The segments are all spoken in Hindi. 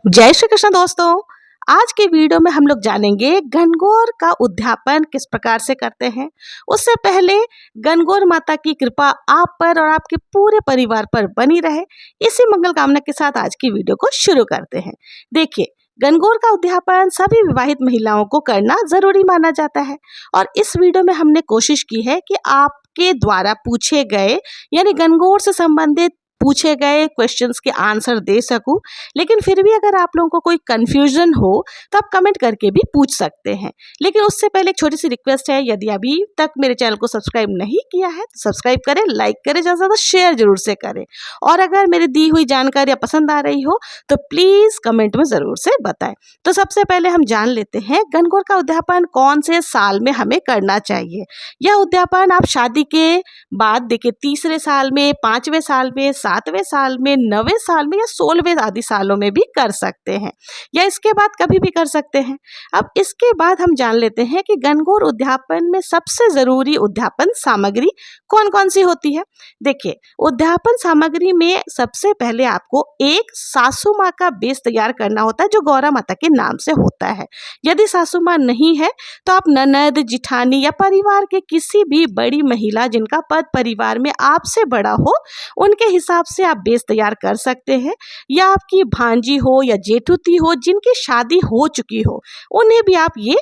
जय श्री कृष्ण दोस्तों। आज के वीडियो में हम लोग जानेंगे गणगौर का उद्यापन किस प्रकार से करते हैं। उससे पहले गणगौर माता की कृपा आप पर और आपके पूरे परिवार पर बनी रहे, इसी मंगल कामना के साथ आज की वीडियो को शुरू करते हैं। देखिए, गणगौर का उद्यापन सभी विवाहित महिलाओं को करना जरूरी माना जाता है और इस वीडियो में हमने कोशिश की है कि आपके द्वारा पूछे गए यानी गणगौर से संबंधित पूछे गए क्वेश्चंस के आंसर दे सकूं। लेकिन फिर भी अगर आप लोगों को कोई कंफ्यूजन हो तो आप कमेंट करके भी पूछ सकते हैं। लेकिन उससे पहले एक छोटी सी रिक्वेस्ट है, यदि अभी तक मेरे चैनल को सब्सक्राइब नहीं किया है तो सब्सक्राइब करें, लाइक करें, ज़्यादा से ज़्यादा शेयर जरूर से करें। और अगर मेरी दी हुई जानकारी पसंद आ रही हो तो प्लीज़ कमेंट में ज़रूर से बताएं। तो सबसे पहले हम जान लेते हैं गणगौर का उद्यापन कौन से साल में हमें करना चाहिए। यह उद्यापन आप शादी के बाद देखिए तीसरे साल में, 5वें साल में, 7वें साल में, 9वें साल में या 16वें आदि सालों में भी कर सकते हैं या इसके बाद कभी भी कर सकते हैं। अब इसके बाद हम जान लेते हैं कि गणगौर उद्यापन में सबसे ज़रूरी उद्यापन सामग्री कौन कौन सी होती है। देखिए, उद्यापन सामग्री में सबसे पहले आपको एक सासू माँ का बेस तैयार करना होता है जो गौरा माता के नाम से होता है। यदि सासू माँ नहीं है तो आप ननद, जिठानी या परिवार के किसी भी बड़ी महिला जिनका पद परिवार में आपसे बड़ा हो उनके हिसाब से आप बेस तैयार कर सकते हैं, या आपकी भांजी हो या जेठुती हो जिनकी शादी हो चुकी हो उन्हें भी आप ये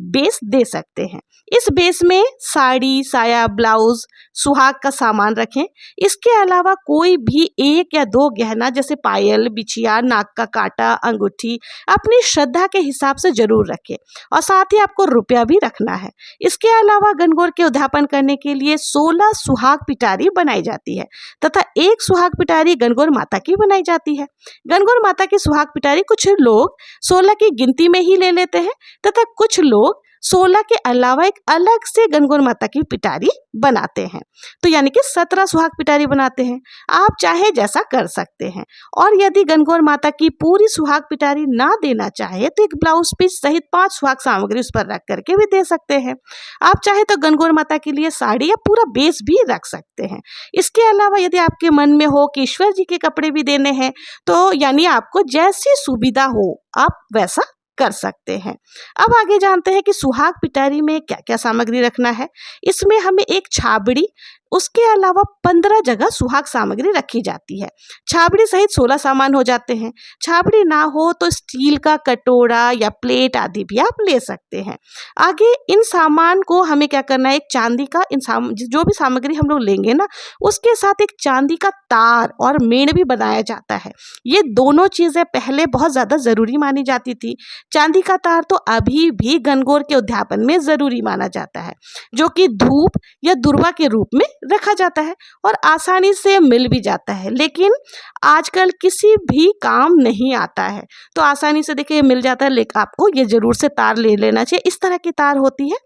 बेस दे सकते हैं। इस बेस में साड़ी, साया, ब्लाउज, सुहाग का सामान रखें। इसके अलावा कोई भी एक या दो गहना जैसे पायल, बिछिया, नाक का कांटा, अंगूठी अपनी श्रद्धा के हिसाब से जरूर रखें और साथ ही आपको रुपया भी रखना है। इसके अलावा गणगौर के उद्यापन करने के लिए 16 सुहाग पिटारी बनाई जाती है तथा एक सुहाग पिटारी गणगौर माता की बनाई जाती है। गणगौर माता की सुहाग पिटारी कुछ लोग 16 की गिनती में ही ले लेते हैं तथा कुछ लोग 16 के अलावा एक अलग से गणगौर माता की पिटारी बनाते हैं, तो यानी कि 17 सुहाग पिटारी बनाते हैं। आप चाहे जैसा कर सकते हैं। और यदि गणगौर माता की पूरी सुहाग पिटारी ना देना चाहे तो एक ब्लाउज पीस सहित 5 सुहाग सामग्री उस पर रख करके भी दे सकते हैं। आप चाहे तो गणगौर माता के लिए साड़ी या पूरा बेस भी रख सकते हैं। इसके अलावा यदि आपके मन में हो कि ईश्वर जी के कपड़े भी देने हैं तो यानी आपको जैसी सुविधा हो आप वैसा कर सकते हैं। अब आगे जानते हैं कि सुहाग पिटारी में क्या क्या सामग्री रखना है। इसमें हमें एक छाबड़ी, उसके अलावा 15 जगह सुहाग सामग्री रखी जाती है। छाबड़ी सहित 16 सामान हो जाते हैं। छाबड़ी ना हो तो स्टील का कटोरा या प्लेट आदि भी आप ले सकते हैं। आगे इन सामान को हमें क्या करना है, एक चांदी का जो भी सामग्री हम लोग लेंगे ना उसके साथ एक चांदी का तार और मेण भी बनाया जाता है। ये दोनों चीज़ें पहले बहुत ज़्यादा ज़रूरी मानी जाती थी। चांदी का तार तो अभी भी गणगौर के उद्यापन में ज़रूरी माना जाता है, जो कि धूप या दुर्वा के रूप में रखा जाता है और आसानी से मिल भी जाता है। लेकिन आजकल किसी भी काम नहीं आता है तो आसानी से देखिए मिल जाता है, लेकिन आपको ये जरूर से तार ले लेना चाहिए। इस तरह की तार होती है।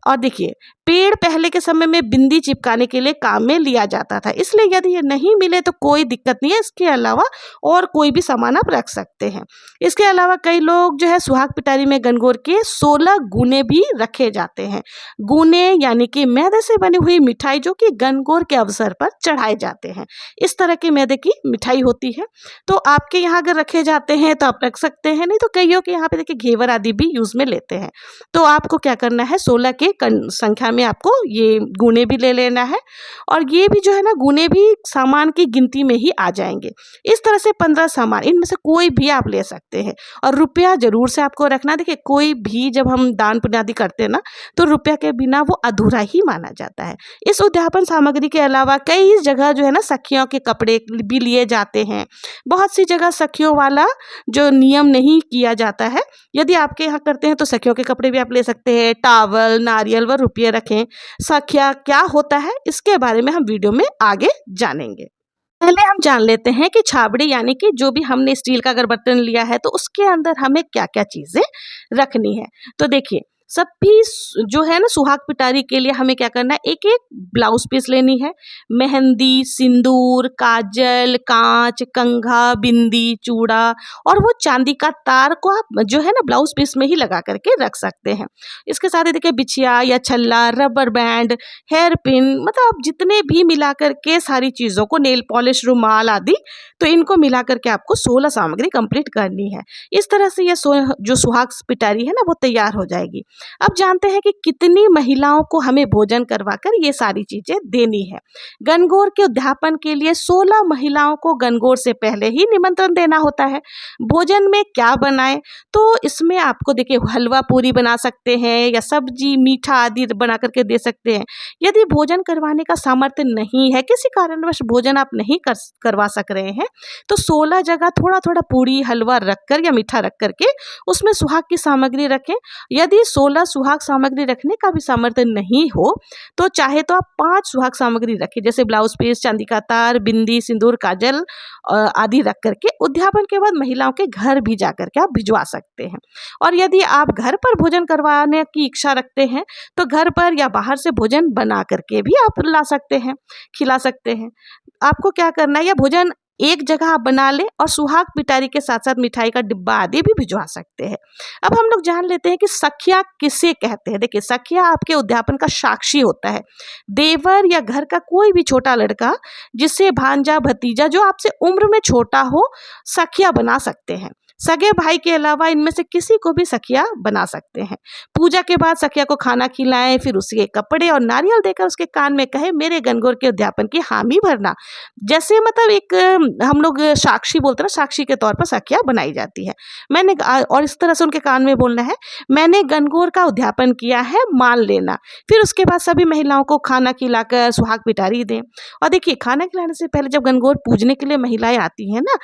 और देखिए, पेड़ पहले के समय में बिंदी चिपकाने के लिए काम में लिया जाता था, इसलिए यदि ये नहीं मिले तो कोई दिक्कत नहीं है। इसके अलावा और कोई भी सामान आप रख सकते हैं। इसके अलावा कई लोग जो है सुहाग पिटारी में गणगौर के 16 गुने भी रखे जाते हैं। गुने यानी कि मैदे से बनी हुई मिठाई जो कि गणगौर के अवसर पर चढ़ाए जाते हैं। इस तरह के मैदे की मिठाई होती है। तो आपके यहाँ अगर रखे जाते हैं तो आप रख सकते हैं, नहीं तो कईयों के यहाँ पे देखिए घेवर आदि भी यूज में लेते हैं। तो आपको क्या करना है, 16 के संख्या में आपको ये गुने भी ले लेना है और ये भी जो है ना गुने भी सामान की गिनती में ही आ जाएंगे। इस तरह से 15 सामान, इनमें से कोई भी आप ले सकते हैं और रुपया जरूर से आपको रखना। देखिए, कोई भी जब हम दान पुण्य आदि करते हैं ना तो रुपया के बिना वो अधूरा ही माना जाता है। इस उद्यापन सामग्री के अलावा कई जगह जो है ना सखियों के कपड़े भी लिए जाते हैं। बहुत सी जगह सखियों वाला जो नियम नहीं किया जाता है। यदि आपके यहाँ करते हैं तो सखियों के कपड़े भी आप ले सकते हैं। टावल, नारियल व रुपये रखें। सखिया क्या होता है इसके बारे में हम वीडियो में आगे जानेंगे। पहले हम जान लेते हैं कि छाबड़ी यानी कि जो भी हमने स्टील का अगर बर्तन लिया है तो उसके अंदर हमें क्या क्या चीजें रखनी है। तो देखिए, सभी जो है ना सुहाग पिटारी के लिए हमें क्या करना है, एक एक ब्लाउज पीस लेनी है। मेहंदी, सिंदूर, काजल, कांच, कंघा, बिंदी, चूड़ा और वो चांदी का तार को आप जो है ना ब्लाउज पीस में ही लगा करके रख सकते हैं। इसके साथ ही देखिए बिछिया या छल्ला, रबर बैंड, हेयर पिन, मतलब आप जितने भी मिला करके सारी चीज़ों को, नेल पॉलिश, रुमाल आदि, तो इनको मिला करके आपको 16 सामग्री कंप्लीट करनी है। इस तरह से ये जो सुहाग पिटारी है ना वो तैयार हो जाएगी। अब जानते हैं कि कितनी महिलाओं को हमें भोजन करवाकर ये सारी चीजें देनी है। गणगौर के उद्यापन के लिए 16 महिलाओं को गणगौर से पहले ही निमंत्रण देना होता है। भोजन में क्या बनाएं, तो इसमें आपको देखिए हलवा पूरी बना सकते हैं या सब्जी, मीठा आदि बना करके दे सकते हैं। यदि भोजन करवाने का सामर्थ्य नहीं है, किसी कारणवश भोजन आप नहीं करवा सक रहे हैं, तो 16 जगह थोड़ा थोड़ा पूरी, हलवा रखकर या मीठा रख करके उसमें सुहाग की सामग्री रखें। यदि 16 सुहाग सामग्री रखने का भी सामर्थ्य नहीं हो, तो चाहे तो आप 5 सुहाग सामग्री रखें, जैसे ब्लाउज पीस, चांदी का तार, बिंदी, सिंदूर, काजल आदि रख करके उद्यापन के बाद महिलाओं के घर भी जा करके आप भिजवा सकते हैं। और यदि आप घर पर भोजन करवाने की इच्छा रखते हैं, तो घर पर या बाहर से भोजन बना करके भी आप ला सकते हैं, खिला सकते हैं। आपको क्या करना है, यह भोजन एक जगह आप बना लें और सुहाग पिटारी के साथ साथ मिठाई का डिब्बा आदि भी भिजवा सकते हैं। अब हम लोग जान लेते हैं कि सखिया किसे कहते हैं। देखिए, सखिया आपके उद्यापन का साक्षी होता है। देवर या घर का कोई भी छोटा लड़का, जिससे भांजा, भतीजा जो आपसे उम्र में छोटा हो, सखिया बना सकते हैं। सगे भाई के अलावा इनमें से किसी को भी सखिया बना सकते हैं। पूजा के बाद सखिया को खाना खिलाएं, फिर उसके कपड़े और नारियल देकर उसके कान में कहे, मेरे गणगौर के उद्यापन की हामी भरना। जैसे मतलब एक हम लोग साक्षी बोलते हैं ना, साक्षी के तौर पर सखिया बनाई जाती है। और इस तरह से उनके कान में बोलना है, मैंने गणगौर का उद्यापन किया है, मान लेना। फिर उसके बाद सभी महिलाओं को खाना खिलाकर सुहाग पिटारी दें। और देखिए, खाना खिलाने से पहले जब गणगौर पूजने के लिए महिलाएं आती हैं ना,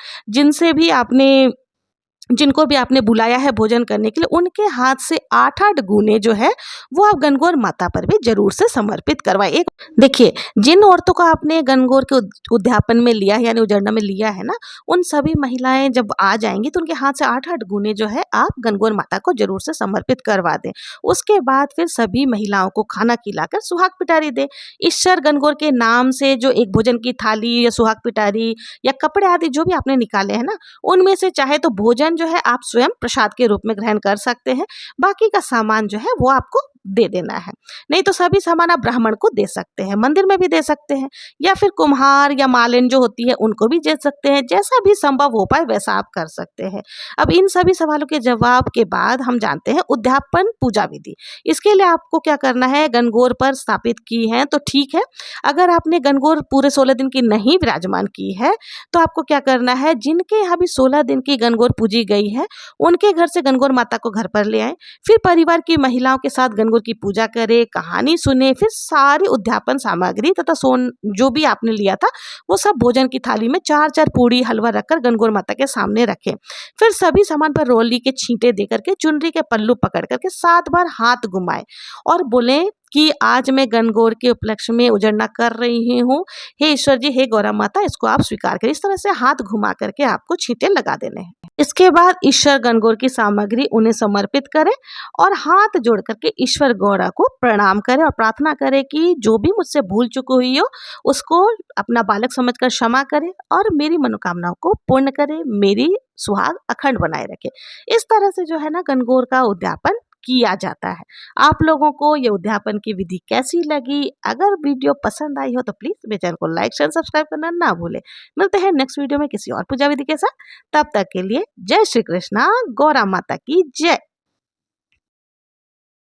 जिनको भी आपने बुलाया है भोजन करने के लिए, उनके हाथ से 8-8 गुने जो है वो आप गणगौर माता पर भी जरूर से समर्पित करवाएं। एक देखिए, जिन औरतों को आपने गणगौर के उद्यापन में लिया है, यानी उजड़ना में लिया है ना, उन सभी महिलाएं जब आ जाएंगी तो उनके हाथ से 8-8 गुने जो है आप गणगौर माता को जरूर से समर्पित करवा दें। उसके बाद फिर सभी महिलाओं को खाना खिलाकर सुहाग पिटारी दें। ईश्वर गणगौर के नाम से जो एक भोजन की थाली या सुहाग पिटारी या कपड़े आदि जो भी आपने निकाले हैं ना, उनमें से चाहे तो भोजन जो है आप स्वयं प्रसाद के रूप में ग्रहण कर सकते हैं। बाकी का सामान जो है वो आपको दे देना है। नहीं तो सभी सामान आप ब्राह्मण को दे सकते हैं, मंदिर में भी दे सकते हैं, या फिर कुम्हार या मालिन जो होती है उनको भी दे सकते हैं। जैसा भी संभव हो पाए वैसा आप कर सकते हैं। अब इन सभी सवालों के जवाब के बाद हम जानते हैं उद्यापन पूजा विधि। इसके लिए आपको क्या करना है, गणगौर पर स्थापित की है तो ठीक है। अगर आपने गणगौर पूरे 16 दिन की नहीं विराजमान की है, तो आपको क्या करना है, जिनके यहाँ भी 16 दिन की गणगौर पूजी गई है, उनके घर से गणगौर माता को घर पर ले आए। फिर परिवार की महिलाओं के साथ गणगौर की पूजा करें, कहानी सुने, फिर सारी उद्यापन सामग्री तथा सोन जो भी आपने लिया था वो सब भोजन की थाली में 4-4 पूड़ी, हलवा रखकर गणगौर माता के सामने रखें। फिर सभी सामान पर रोली के छींटे दे करके, चुनरी के पल्लू पकड़ करके 7 बार हाथ घुमाएं और बोले कि आज मैं गणगौर के उपलक्ष्य में उजड़ना कर रही हूँ, हे ईश्वर जी, हे गौरा माता, इसको आप स्वीकार करें। इस तरह से हाथ घुमा करके आपको छींटे लगा देने हैं। इसके बाद ईश्वर गणगौर की सामग्री उन्हें समर्पित करें और हाथ जोड़ करके ईश्वर गौरा को प्रणाम करें और प्रार्थना करें कि जो भी मुझसे भूल चुकी हुई हो उसको अपना बालक समझकर क्षमा करें और मेरी मनोकामनाओं को पूर्ण करें, मेरी सुहाग अखंड बनाए रखे। इस तरह से जो है ना गणगौर का उद्यापन किया जाता है। आप लोगों को ये उद्यापन की विधि कैसी लगी? अगर वीडियो पसंद आई हो तो प्लीज मेरे चैनल को लाइक, शेयर, सब्सक्राइब करना ना भूलें। मिलते हैं नेक्स्ट वीडियो में किसी और पूजा विधि के साथ। तब तक के लिए जय श्री कृष्णा, गौरा माता की जय।